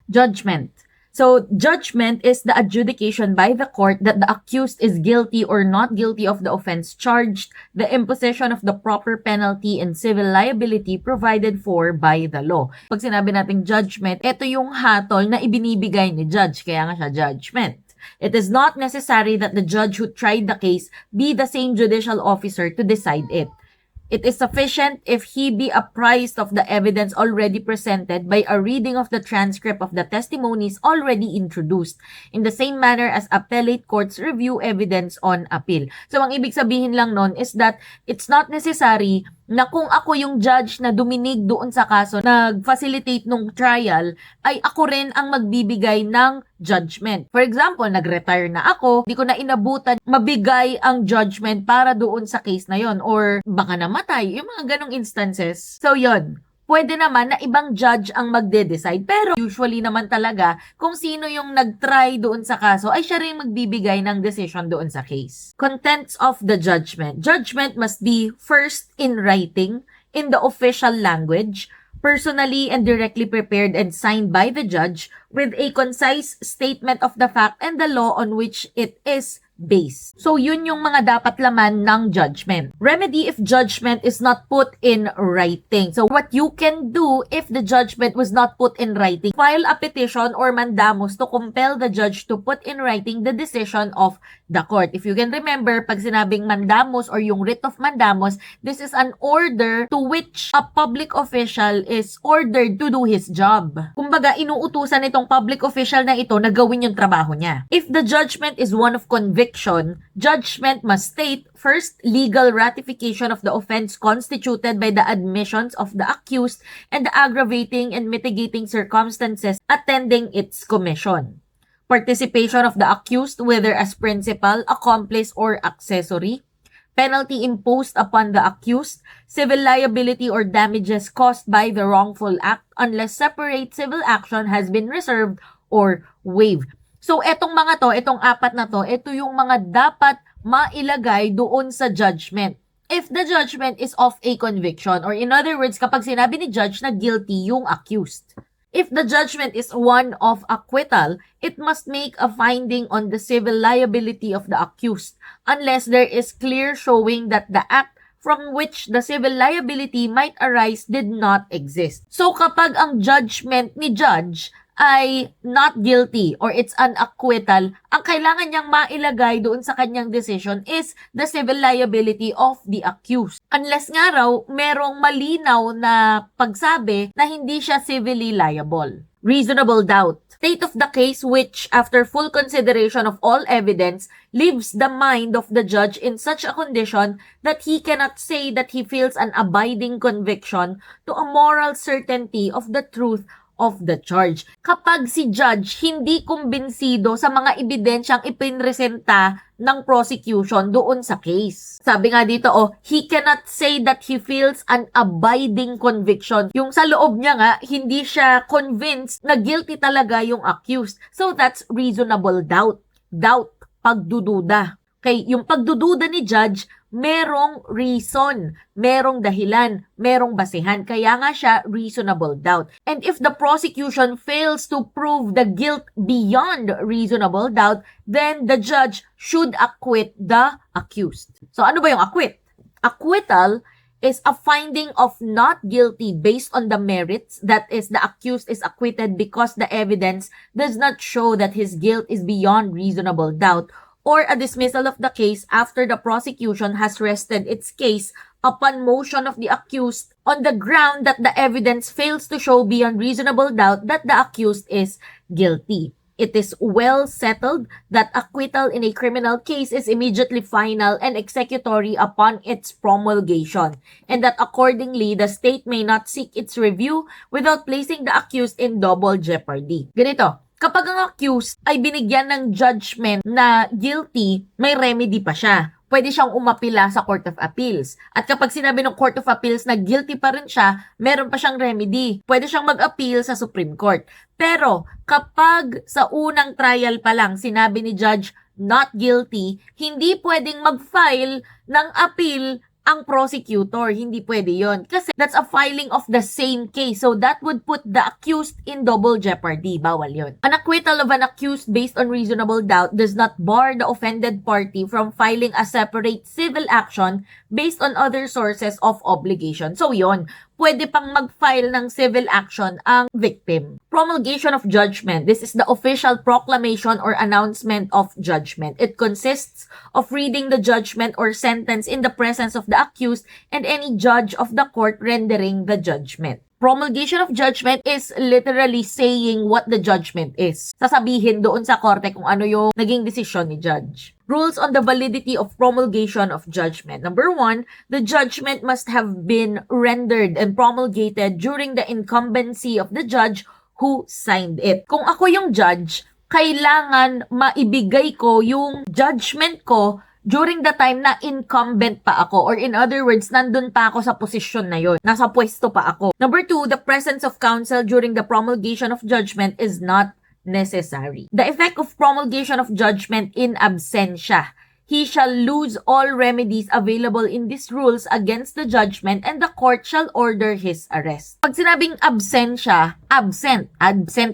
Judgment. So, judgment is the adjudication by the court that the accused is guilty or not guilty of the offense charged, the imposition of the proper penalty and civil liability provided for by the law. Pag sinabi nating judgment, ito yung hatol na ibinibigay ni judge, kaya nga siya judgment. It is not necessary that the judge who tried the case be the same judicial officer to decide it. It is sufficient if he be apprised of the evidence already presented by a reading of the transcript of the testimonies already introduced, in the same manner as appellate courts review evidence on appeal. So, ang ibig sabihin lang nun is that it's not necessary na kung ako yung judge na duminig doon sa kaso, nag-facilitate nung trial, ay ako rin ang magbibigay ng judgment. For example, nag-retire na ako, di ko na inabutan mabigay ang judgment para doon sa case na yon, or baka namatay, yung mga ganong instances. So yon, pwede naman na ibang judge ang magde-decide, pero usually naman talaga, kung sino yung nag-try doon sa kaso, ay siya rin magbibigay ng decision doon sa case. Contents of the judgment. Judgment must be first in writing, in the official language, personally and directly prepared and signed by the judge, with a concise statement of the fact and the law on which it is based. So, yun yung mga dapat laman ng judgment. Remedy if judgment is not put in writing. So, what you can do if the judgment was not put in writing, file a petition or mandamus to compel the judge to put in writing the decision of the court. If you can remember, pag sinabing mandamus or yung writ of mandamus, this is an order to which a public official is ordered to do his job. Kumbaga, inuutusan itong public official na ito na gawin yung trabaho niya. If the judgment is one of conviction, judgment must state, first, legal ratification of the offense constituted by the admissions of the accused and the aggravating and mitigating circumstances attending its commission. Participation of the accused, whether as principal, accomplice, or accessory. Penalty imposed upon the accused. Civil liability or damages caused by the wrongful act unless separate civil action has been reserved or waived. So, etong mga to, itong apat na to, ito yung mga dapat mailagay doon sa judgment. If the judgment is of a conviction, or in other words, kapag sinabi ni judge na guilty yung accused. If the judgment is one of acquittal, it must make a finding on the civil liability of the accused, unless there is clear showing that the act from which the civil liability might arise did not exist. So, kapag ang judgment ni judge ay not guilty or it's an acquittal, ang kailangan niyang mailagay doon sa kanyang decision is the civil liability of the accused. Unless nga raw, merong malinaw na pagsabi na hindi siya civilly liable. Reasonable doubt. State of the case which, after full consideration of all evidence, leaves the mind of the judge in such a condition that he cannot say that he feels an abiding conviction to a moral certainty of the truth of the charge. Kapag si judge hindi kumbinsido sa mga ebidensyang ipinresenta ng prosecution doon sa case. Sabi nga dito, he cannot say that he feels an abiding conviction. Yung sa loob niya nga, hindi siya convinced na guilty talaga yung accused. So that's reasonable doubt. Doubt, pagdududa. Okay, yung pagdududa ni judge, merong reason, merong dahilan, merong basehan. Kaya nga siya reasonable doubt. And if the prosecution fails to prove the guilt beyond reasonable doubt, then the judge should acquit the accused. So ano ba yung acquit? Acquittal is a finding of not guilty based on the merits, that is, the accused is acquitted because the evidence does not show that his guilt is beyond reasonable doubt, or a dismissal of the case after the prosecution has rested its case upon motion of the accused on the ground that the evidence fails to show beyond reasonable doubt that the accused is guilty. It is well settled that acquittal in a criminal case is immediately final and executory upon its promulgation, and that accordingly, the state may not seek its review without placing the accused in double jeopardy. Ganito. Kapag ang accused ay binigyan ng judgment na guilty, may remedy pa siya. Pwede siyang umapila sa Court of Appeals. At kapag sinabi ng Court of Appeals na guilty pa rin siya, meron pa siyang remedy. Pwede siyang mag-appeal sa Supreme Court. Pero kapag sa unang trial pa lang sinabi ni judge not guilty, hindi pwedeng mag-file ng appeal ang prosecutor. Hindi pwede yon kasi that's a filing of the same case. So that would put the accused in double jeopardy. Bawal yon. An acquittal of an accused based on reasonable doubt does not bar the offended party from filing a separate civil action based on other sources of obligation. So yon, pwede pang mag-file ng civil action ang victim. Promulgation of judgment. This is the official proclamation or announcement of judgment. It consists of reading the judgment or sentence in the presence of the accused and any judge of the court rendering the judgment. Promulgation of judgment is literally saying what the judgment is. Sasabihin doon sa korte kung ano yung naging desisyon ni judge. Rules on the validity of promulgation of judgment. Number 1, the judgment must have been rendered and promulgated during the incumbency of the judge who signed it. Kung ako yung judge, kailangan maibigay ko yung judgment ko during the time na incumbent pa ako, or in other words, nandun pa ako sa posisyon na yon, nasa pwesto pa ako. Number 2, the presence of counsel during the promulgation of judgment is not necessary. The effect of promulgation of judgment in absentia. He shall lose all remedies available in these rules against the judgment and the court shall order his arrest. Pag sinabing absentia, absent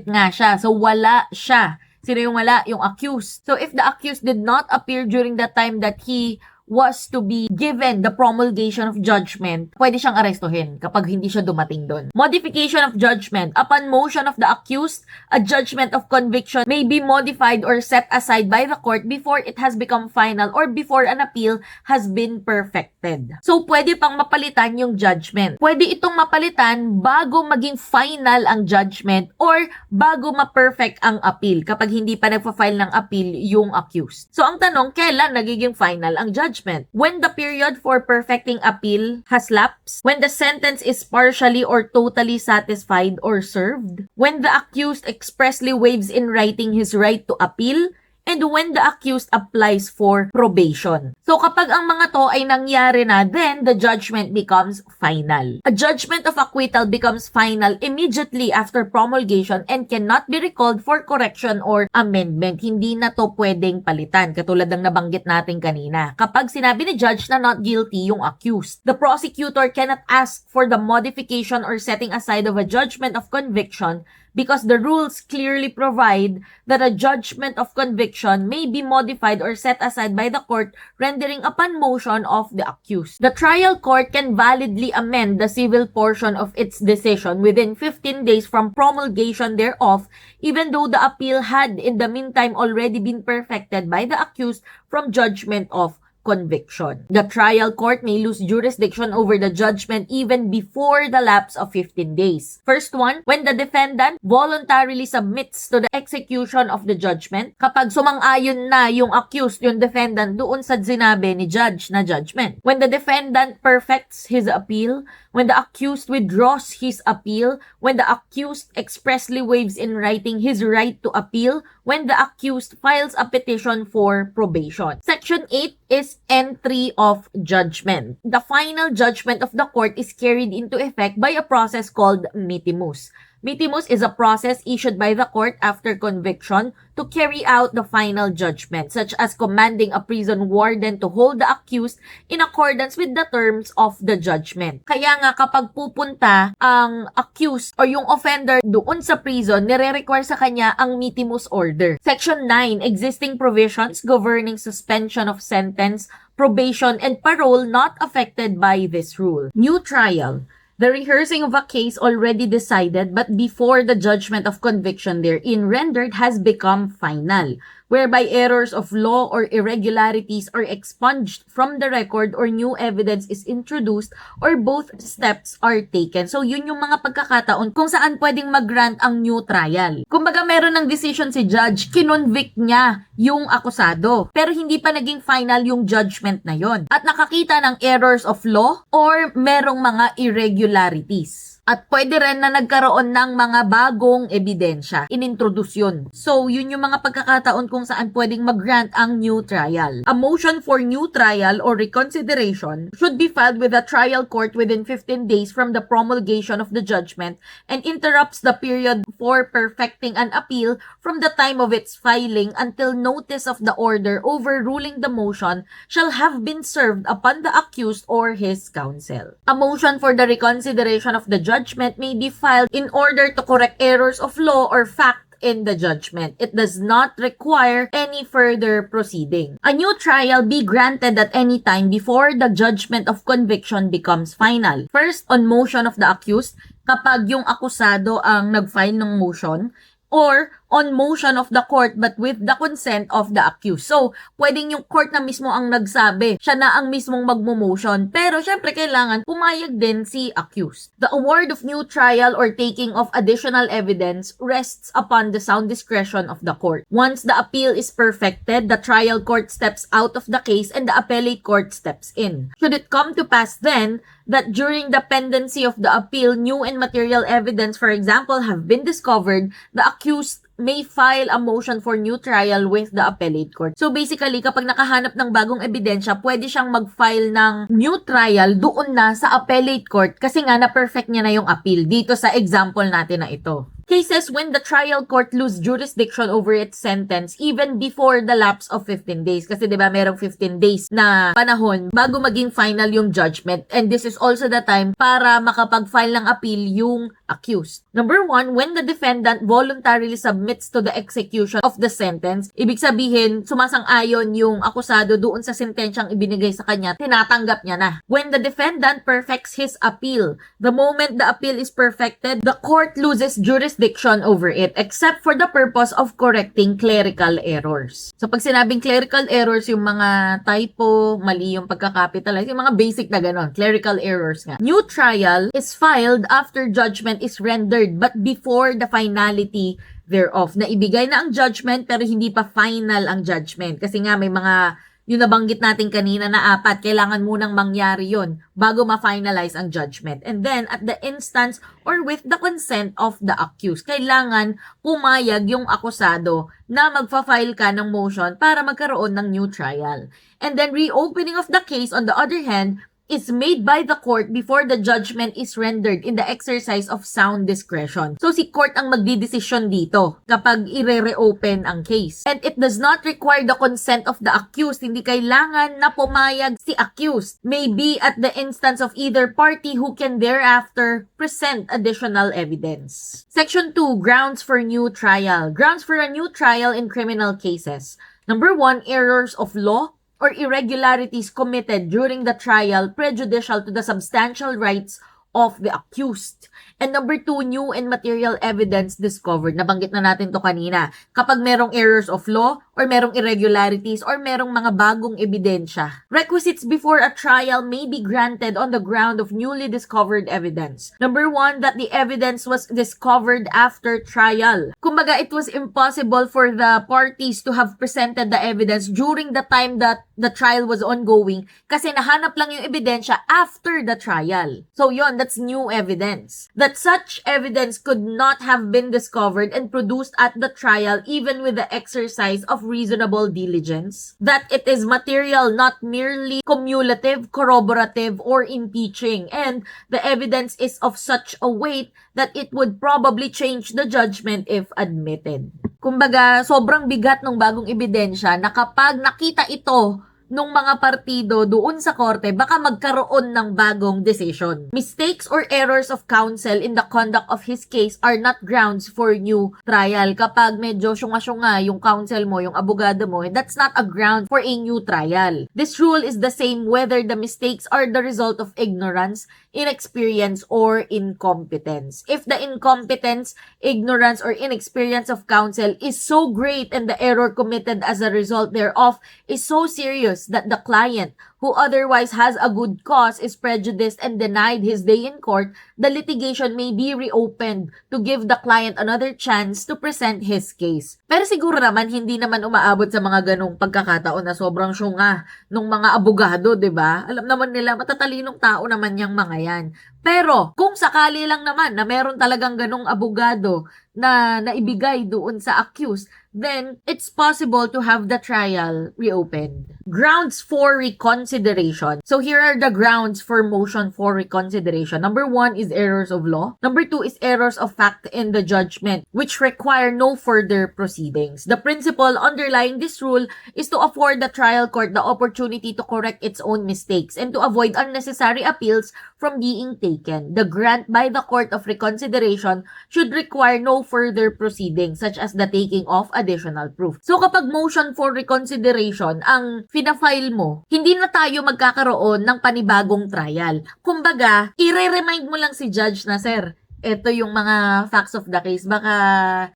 nga siya. So, wala siya. Sino yung wala? Yung accused. So, if the accused did not appear during the time that he was to be given the promulgation of judgment, pwede siyang arestuhin kapag hindi siya dumating doon. Modification of judgment. Upon motion of the accused, a judgment of conviction may be modified or set aside by the court before it has become final or before an appeal has been perfected. So, pwede pang mapalitan yung judgment. Pwede itong mapalitan bago maging final ang judgment or bago ma-perfect ang appeal kapag hindi pa nagpa-file ng appeal yung accused. So, ang tanong, kailan nagiging final ang judgment? When the period for perfecting appeal has lapsed, when the sentence is partially or totally satisfied or served, when the accused expressly waives in writing his right to appeal, and when the accused applies for probation. So kapag ang mga to ay nangyari na, then the judgment becomes final. A judgment of acquittal becomes final immediately after promulgation and cannot be recalled for correction or amendment. Hindi na to pwedeng palitan, katulad ng nabanggit natin kanina. Kapag sinabi ni judge na not guilty yung accused, the prosecutor cannot ask for the modification or setting aside of a judgment of conviction because the rules clearly provide that a judgment of conviction may be modified or set aside by the court rendering upon motion of the accused. The trial court can validly amend the civil portion of its decision within 15 days from promulgation thereof, even though the appeal had in the meantime already been perfected by the accused from judgment of conviction. The trial court may lose jurisdiction over the judgment even before the lapse of 15 days. First one, when the defendant voluntarily submits to the execution of the judgment, kapag sumang-ayon na yung accused, yung defendant, doon sa sinabi ni judge na judgment. When the defendant perfects his appeal, when the accused withdraws his appeal, when the accused expressly waives in writing his right to appeal, when the accused files a petition for probation. Section 8 is entry of judgment. The final judgment of the court is carried into effect by a process called mitimus. Mitimus is a process issued by the court after conviction to carry out the final judgment, such as commanding a prison warden to hold the accused in accordance with the terms of the judgment. Kaya nga kapag pupunta ang accused or yung offender doon sa prison, nire-require sa kanya ang mitimus order. Section 9, existing provisions governing suspension of sentence, probation, and parole not affected by this rule. New trial. The rehearsing of a case already decided but before the judgment of conviction therein rendered has become final, whereby errors of law or irregularities are expunged from the record or new evidence is introduced or both steps are taken. So, yun yung mga pagkakataon kung saan pwedeng mag-grant ang new trial. Kumbaga, meron ng decision si judge, kinonvict niya yung akusado, pero hindi pa naging final yung judgment na yon. At nakakita ng errors of law or merong mga irregularities. At pwede rin na nagkaroon ng mga bagong ebidensya. Inintroduce yun. So, yun yung mga pagkakataon kung saan pwedeng mag-grant ang new trial. A motion for new trial or reconsideration should be filed with the trial court within 15 days from the promulgation of the judgment and interrupts the period for perfecting an appeal from the time of its filing until notice of the order overruling the motion shall have been served upon the accused or his counsel. A motion for the reconsideration of the judgment may be filed in order to correct errors of law or fact in the judgment. It does not require any further proceeding. A new trial be granted at any time before the judgment of conviction becomes final. First, on motion of the accused, kapag yung akusado ang nag-file ng motion, or on motion of the court but with the consent of the accused. So, pwedeng yung court na mismo ang nagsabi, siya na ang mismong magmo-motion, pero syempre kailangan pumayag din si accused. The award of new trial or taking of additional evidence rests upon the sound discretion of the court. Once the appeal is perfected, the trial court steps out of the case and the appellate court steps in. Should it come to pass then that during the pendency of the appeal, new and material evidence, for example, have been discovered, the accused may file a motion for new trial with the appellate court. So basically, kapag nakahanap ng bagong ebidensya, pwede siyang mag-file ng new trial doon na sa appellate court kasi nga na-perfect niya na yung appeal dito sa example natin na ito. Cases when the trial court lose jurisdiction over its sentence even before the lapse of 15 days. Kasi 'di ba merong 15 days na panahon bago maging final yung judgment. And this is also the time para makapag-file ng appeal yung accused. Number 1, when the defendant voluntarily submits to the execution of the sentence, ibig sabihin sumasang-ayon yung akusado doon sa sentensyang ibinigay sa kanya, tinatanggap niya na. When the defendant perfects his appeal, the moment the appeal is perfected, the court loses jurisdiction over it except for the purpose of correcting clerical errors. So pag sinabing clerical errors, yung mga typo, mali yung pagkakapitalize, yung mga basic na ganon, clerical errors nga. New trial is filed after judgment is rendered but before the finality thereof. Naibigay na ang judgment pero hindi pa final ang judgment. Kasi nga may mga yung nabanggit natin kanina na 4, kailangan munang mangyari yon bago ma-finalize ang judgment. And then, at the instance or with the consent of the accused, kailangan pumayag yung akusado na magfa-file ka ng motion para magkaroon ng new trial. And then, reopening of the case, on the other hand, is made by the court before the judgment is rendered in the exercise of sound discretion. So, si court ang magdidesisyon dito kapag i-reopen ang case. And it does not require the consent of the accused. Hindi kailangan na pumayag si accused. Maybe at the instance of either party who can thereafter present additional evidence. Section 2, grounds for new trial. Grounds for a new trial in criminal cases. Number 1, errors of law or irregularities committed during the trial prejudicial to the substantial rights of the accused. And number 2, new and material evidence discovered. Nabanggit na natin to kanina. Kapag merong errors of law or merong irregularities or merong mga bagong ebidensya. Requisites before a trial may be granted on the ground of newly discovered evidence. Number 1, that the evidence was discovered after trial. Kumbaga, it was impossible for the parties to have presented the evidence during the time that the trial was ongoing kasi nahanap lang yung ebidensya after the trial. So yon, that's new evidence. That such evidence could not have been discovered and produced at the trial even with the exercise of reasonable diligence. That it is material, not merely cumulative, corroborative, or impeaching. And the evidence is of such a weight that it would probably change the judgment if admitted. Kumbaga, sobrang bigat ng bagong ebidensya na kapag nakita ito nung mga partido doon sa korte, baka magkaroon ng bagong decision. Mistakes or errors of counsel in the conduct of his case are not grounds for new trial. Kapag medyo syunga-syunga yung counsel mo, yung abogado mo, that's not a ground for a new trial. This rule is the same whether the mistakes are the result of ignorance, inexperience, or incompetence. If the incompetence, ignorance, or inexperience of counsel is so great and the error committed as a result thereof is so serious that the client who otherwise has a good cause is prejudiced and denied his day in court, the litigation may be reopened to give the client another chance to present his case. Pero siguro naman, hindi naman umaabot sa mga ganong pagkakataon na sobrang syunga nung mga abogado, 'di ba? Alam naman nila, matatalinong tao naman yang mga yan. Pero, kung sakali lang naman na meron talagang ganong abogado na naibigay doon sa accused, then it's possible to have the trial reopened. Grounds for reconsideration. So here are the grounds for motion for reconsideration. Number 1 is errors of law. Number 2 is errors of fact in the judgment, which require no further proceedings. The principle underlying this rule is to afford the trial court the opportunity to correct its own mistakes and to avoid unnecessary appeals from being taken. The grant by the court of reconsideration should require no further proceedings, such as the taking of additional proof. So kapag motion for reconsideration ang fina-file mo, hindi na tayo magkakaroon ng panibagong trial. Kumbaga, i-remind mo lang si judge na, sir, ito yung mga facts of the case. Baka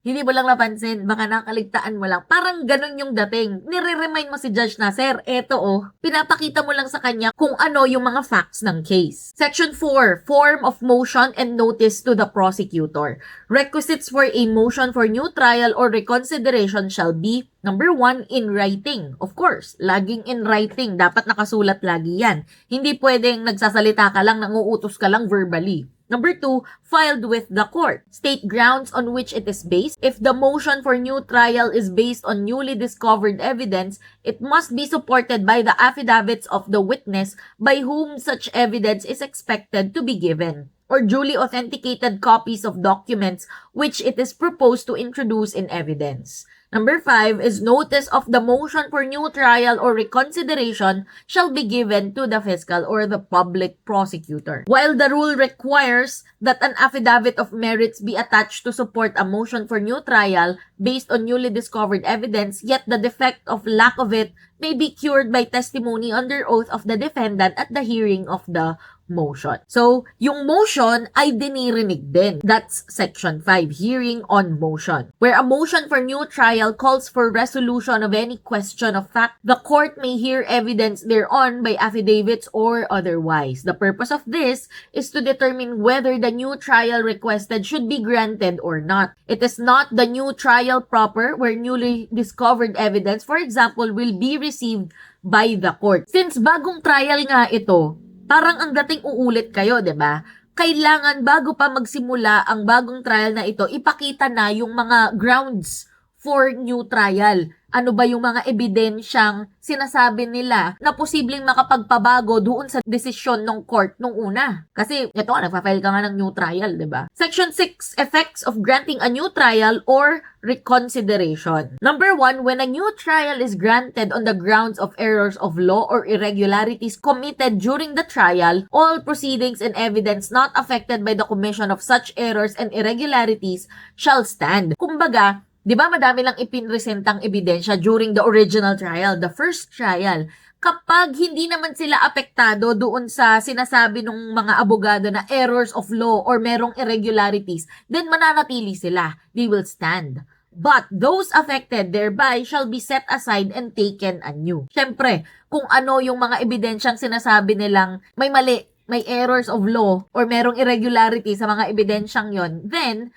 hindi mo lang napansin, baka nakaligtaan mo lang. Parang ganun yung dating. Nire-remind mo si judge na, sir, eto pinapakita mo lang sa kanya kung ano yung mga facts ng case. Section 4, form of motion and notice to the prosecutor. Requisites for a motion for new trial or reconsideration shall be Number 1, in writing. Of course, laging in writing. Dapat nakasulat lagi yan. Hindi pwedeng nagsasalita ka lang, nanguutos ka lang verbally. Number 2, filed with the court. State grounds on which it is based. If the motion for new trial is based on newly discovered evidence, it must be supported by the affidavits of the witness by whom such evidence is expected to be given, or duly authenticated copies of documents which it is proposed to introduce in evidence. Number 5 is notice of the motion for new trial or reconsideration shall be given to the fiscal or the public prosecutor. While the rule requires that an affidavit of merits be attached to support a motion for new trial based on newly discovered evidence, yet the defect of lack of it may be cured by testimony under oath of the defendant at the hearing of the motion. So, yung motion ay dinirinig din. That's Section 5, hearing on motion. Where a motion for new trial calls for resolution of any question of fact, the court may hear evidence thereon by affidavits or otherwise. The purpose of this is to determine whether the new trial requested should be granted or not. It is not the new trial proper where newly discovered evidence, for example, will be received by the court. Since bagong trial nga ito, parang ang dating uulit kayo, 'di ba? Kailangan bago pa magsimula ang bagong trial na ito, ipakita na yung mga grounds for new trial. Ano ba yung mga ebidensyang sinasabi nila na posibleng makapagpabago doon sa desisyon ng court nung una? Kasi ito nga, nagpa-file ka nga ng new trial, di ba? Section 6, effects of granting a new trial or reconsideration. Number 1, when a new trial is granted on the grounds of errors of law or irregularities committed during the trial, all proceedings and evidence not affected by the commission of such errors and irregularities shall stand. Kumbaga, di ba madami lang ipinresentang ebidensya during the original trial, the first trial. Kapag hindi naman sila apektado doon sa sinasabi ng mga abogado na errors of law or merong irregularities, then mananatili sila. They will stand. But those affected thereby shall be set aside and taken anew. Siyempre, kung ano yung mga ebidensyang sinasabi nilang may mali, may errors of law, or merong irregularity sa mga ebidensyang yon, then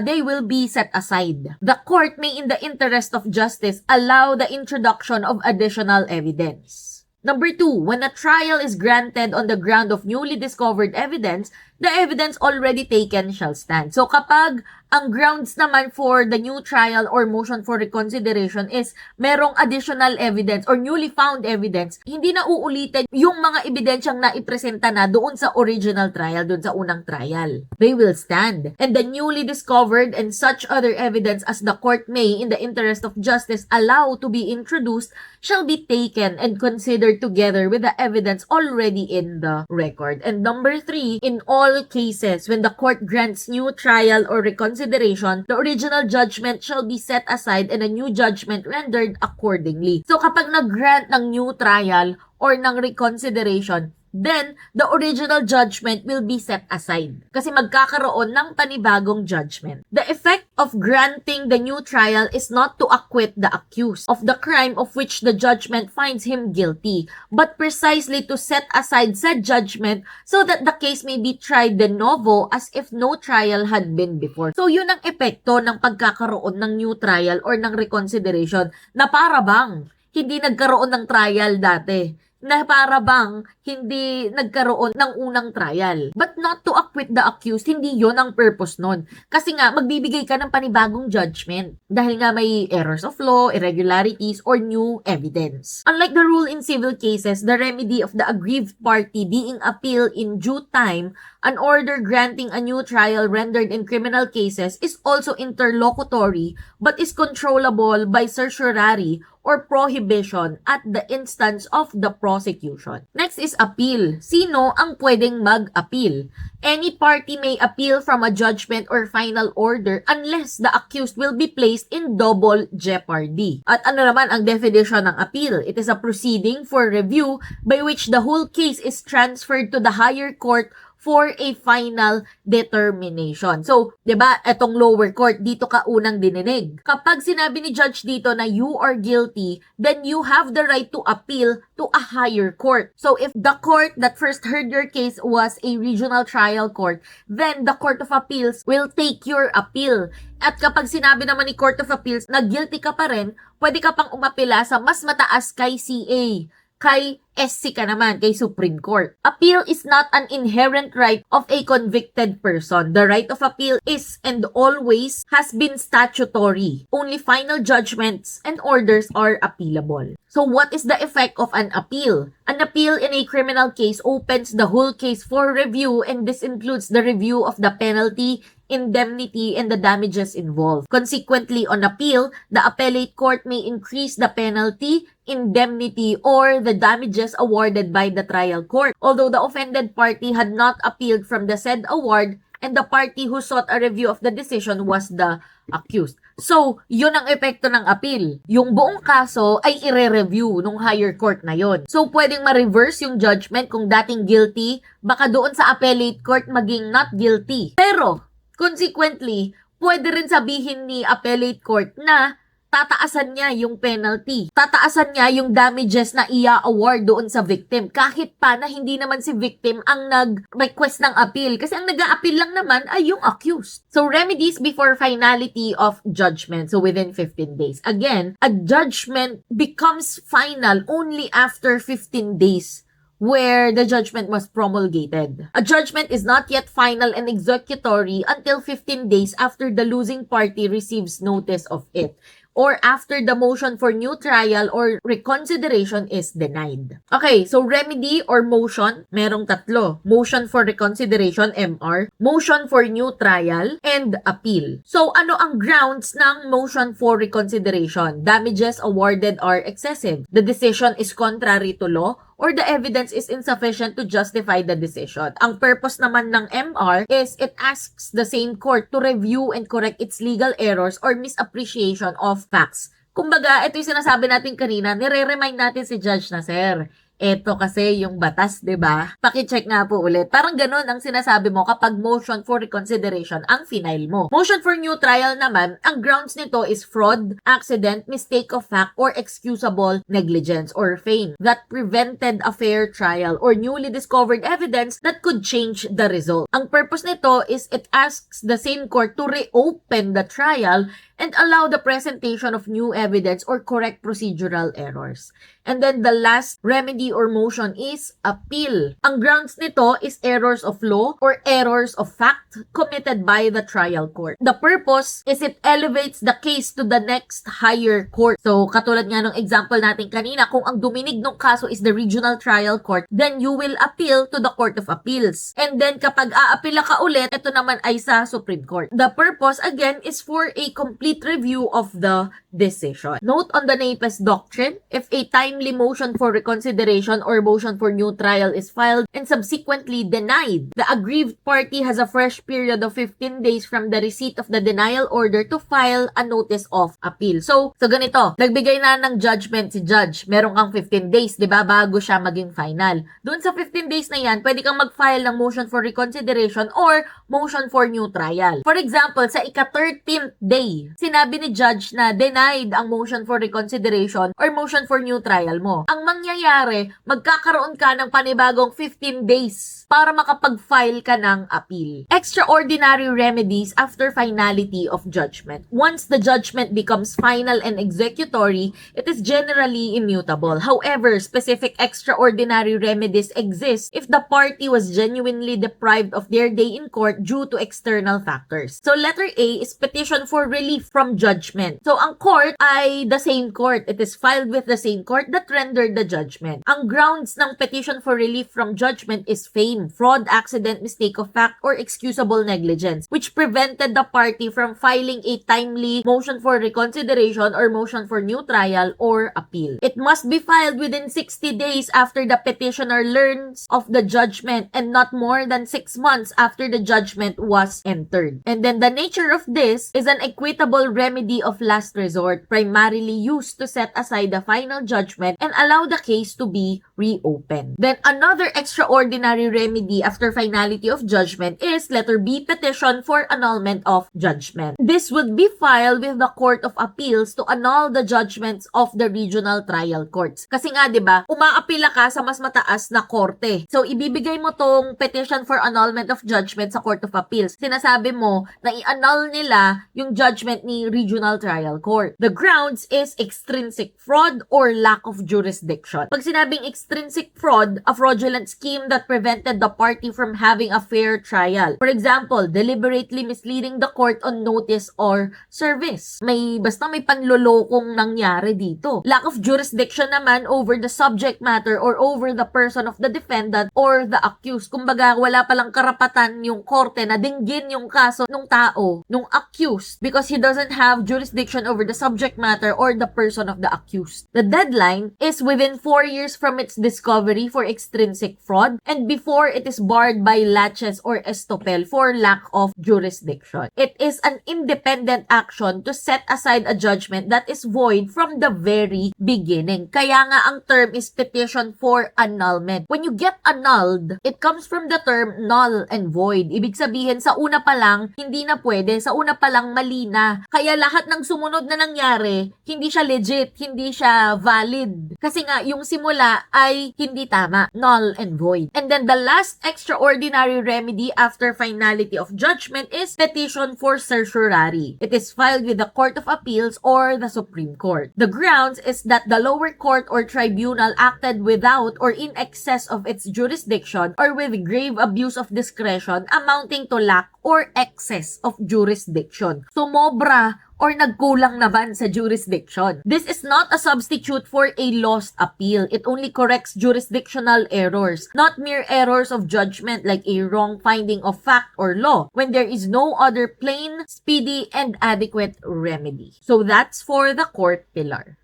they will be set aside. The court may, in the interest of justice, allow the introduction of additional evidence. Number 2, when a trial is granted on the ground of newly discovered evidence, the evidence already taken shall stand. So kapag ang grounds naman for the new trial or motion for reconsideration is merong additional evidence or newly found evidence, hindi na uulitin yung mga ebidensyang naipresenta na doon sa original trial, doon sa unang trial. They will stand. And the newly discovered and such other evidence as the court may, in the interest of justice, allow to be introduced shall be taken and considered together with the evidence already in the record. And number 3, in all cases when the court grants new trial or reconsideration, the original judgment shall be set aside and a new judgment rendered accordingly. So kapag nag-grant ng new trial or ng reconsideration, then the original judgment will be set aside. Kasi magkakaroon ng panibagong judgment. The effect of granting the new trial is not to acquit the accused of the crime of which the judgment finds him guilty, but precisely to set aside said judgment so that the case may be tried de novo as if no trial had been before. So yun ang epekto ng pagkakaroon ng new trial or ng reconsideration, na para bang hindi nagkaroon ng trial dati, na para bang hindi nagkaroon ng unang trial. But not to acquit the accused, hindi yon ang purpose nun. Kasi nga, magbibigay ka ng panibagong judgment dahil nga may errors of law, irregularities, or new evidence. Unlike the rule in civil cases, the remedy of the aggrieved party being appealed in due time, an order granting a new trial rendered in criminal cases is also interlocutory but is controllable by certiorari or prohibition at the instance of the prosecution. Next is appeal. Sino ang pwedeng mag-appeal? Any party may appeal from a judgment or final order unless the accused will be placed in double jeopardy. At ano naman ang definition ng appeal? It is a proceeding for review by which the whole case is transferred to the higher court for a final determination. So, 'di ba, etong lower court dito ka unang dininig. Kapag sinabi ni judge dito na you are guilty, then you have the right to appeal to a higher court. So, if the court that first heard your case was a regional trial court, then the Court of Appeals will take your appeal. At kapag sinabi naman ni Court of Appeals na guilty ka pa rin, pwede ka pang umapila sa mas mataas kay CA. Kay SC ka naman, kay Supreme Court. Appeal is not an inherent right of a convicted person. The right of appeal is and always has been statutory. Only final judgments and orders are appealable. So what is the effect of an appeal? An appeal in a criminal case opens the whole case for review, and this includes the review of the penalty, indemnity, and the damages involved. Consequently, on appeal, the appellate court may increase the penalty, indemnity, or the damages awarded by the trial court. Although the offended party had not appealed from the said award, and the party who sought a review of the decision was the accused. So, yun ang epekto ng appeal. Yung buong kaso ay ire-review nung higher court na yon. So, pwedeng ma-reverse yung judgment kung dating guilty, baka doon sa appellate court maging not guilty. Pero, consequently, pwede rin sabihin ni appellate court na tataasan niya yung penalty. Tataasan niya yung damages na ia-award doon sa victim. Kahit pa na hindi naman si victim ang nag-request ng appeal. Kasi ang nag-a-appeal lang naman ay yung accused. So, remedies before finality of judgment. So, within 15 days. Again, a judgment becomes final only after 15 days where the judgment was promulgated. A judgment is not yet final and executory until 15 days after the losing party receives notice of it, or after the motion for new trial or reconsideration is denied. Okay, so remedy or motion, merong tatlo. Motion for reconsideration, MR, motion for new trial, and appeal. So, ano ang grounds ng motion for reconsideration? Damages awarded are excessive. The decision is contrary to law, or the evidence is insufficient to justify the decision. Ang purpose naman ng MR is it asks the same court to review and correct its legal errors or misappreciation of facts. Kumbaga, ito yung sinasabi natin kanina, nire-remind natin si judge na, sir, eto kasi yung batas, 'di ba? Paki-check nga po ulit. Parang ganoon ang sinasabi mo kapag motion for reconsideration ang final mo. Motion for new trial naman, ang grounds nito is fraud, accident, mistake of fact, or excusable negligence or fame that prevented a fair trial or newly discovered evidence that could change the result. Ang purpose nito is it asks the same court to reopen the trial and allow the presentation of new evidence or correct procedural errors. And then the last remedy or motion is appeal. Ang grounds nito is errors of law or errors of fact committed by the trial court. The purpose is it elevates the case to the next higher court. So, katulad nga ng example natin kanina, kung ang duminig ng kaso is the regional trial court, then you will appeal to the Court of Appeals. And then kapag aapila ka ulit, ito naman ay sa Supreme Court. The purpose, again, is for a complete review of the decision. Note on the Napes Doctrine, if a timely motion for reconsideration reconsideration or motion for new trial is filed and subsequently denied, the aggrieved party has a fresh period of 15 days from the receipt of the denial order to file a notice of appeal. So ganito, nagbigay na ng judgment si judge. Meron kang 15 days, 'di ba, bago siya maging final. Doon sa 15 days na 'yan, pwede kang mag-file ng motion for reconsideration or motion for new trial. For example, sa ika-13th day, sinabi ni judge na denied ang motion for reconsideration or motion for new trial mo. Ang mangyayari, magkakaroon ka ng panibagong 15 days para makapag-file ka ng appeal. Extraordinary remedies after finality of judgment. Once the judgment becomes final and executory, it is generally immutable. However, specific extraordinary remedies exist if the party was genuinely deprived of their day in court due to external factors. So letter A is petition for relief from judgment. So ang court ay the same court. It is filed with the same court that rendered the judgment. Ang grounds ng petition for relief from judgment is fame, fraud, accident, mistake of fact, or excusable negligence, which prevented the party from filing a timely motion for reconsideration or motion for new trial or appeal. It must be filed within 60 days after the petitioner learns of the judgment and not more than 6 months after the judgment was entered. And then the nature of this is an equitable remedy of last resort, primarily used to set aside the final judgment and allow the case to be reopened. Then another extraordinary remedy after finality of judgment is letter B, petition for annulment of judgment. This would be filed with the Court of Appeals to annul the judgments of the regional trial courts. Kasi nga, 'di ba, umaapila ka sa mas mataas na korte. So ibibigay mo tong petition for annulment of judgment sa Court of Appeals. Sinasabi mo na i-annul nila yung judgment ni regional trial court. The grounds is extrinsic fraud or lack of jurisdiction. Pag sinabing extrinsic fraud, a fraudulent scheme that prevented the party from having a fair trial. For example, deliberately misleading the court on notice or service. Basta may panlolokong nangyari dito. Lack of jurisdiction naman over the subject matter or over the person of the defendant or the accused. Kumbaga, wala palang karapatan yung korte na dinggin yung kaso nung tao, nung accused, because he doesn't have jurisdiction over the subject matter or the person of the accused. The deadline is within 4 years from its discovery for extrinsic fraud and before it is barred by laches or estoppel for lack of jurisdiction. It is an independent action to set aside a judgment that is void from the very beginning. Kaya nga ang term is petition for annulment. When you get annulled, it comes from the term null and void. Ibig sabihin, sa una pa lang, hindi na pwede. Sa una pa lang, mali na. Kaya lahat ng sumunod na nangyari, hindi siya legit, hindi siya valid. Kasi nga, yung simula ay hindi tama. Null and void. And then the last extraordinary remedy after finality of judgment is petition for certiorari. It is filed with the Court of Appeals or the Supreme Court. The grounds is that the lower court or tribunal acted without or in excess of its jurisdiction or with grave abuse of discretion amounting to lack or excess of jurisdiction. Sumobra or nagkulang naman sa jurisdiction. This is not a substitute for a lost appeal. It only corrects jurisdictional errors, not mere errors of judgment like a wrong finding of fact or law when there is no other plain, speedy, and adequate remedy. So that's for the court pillar.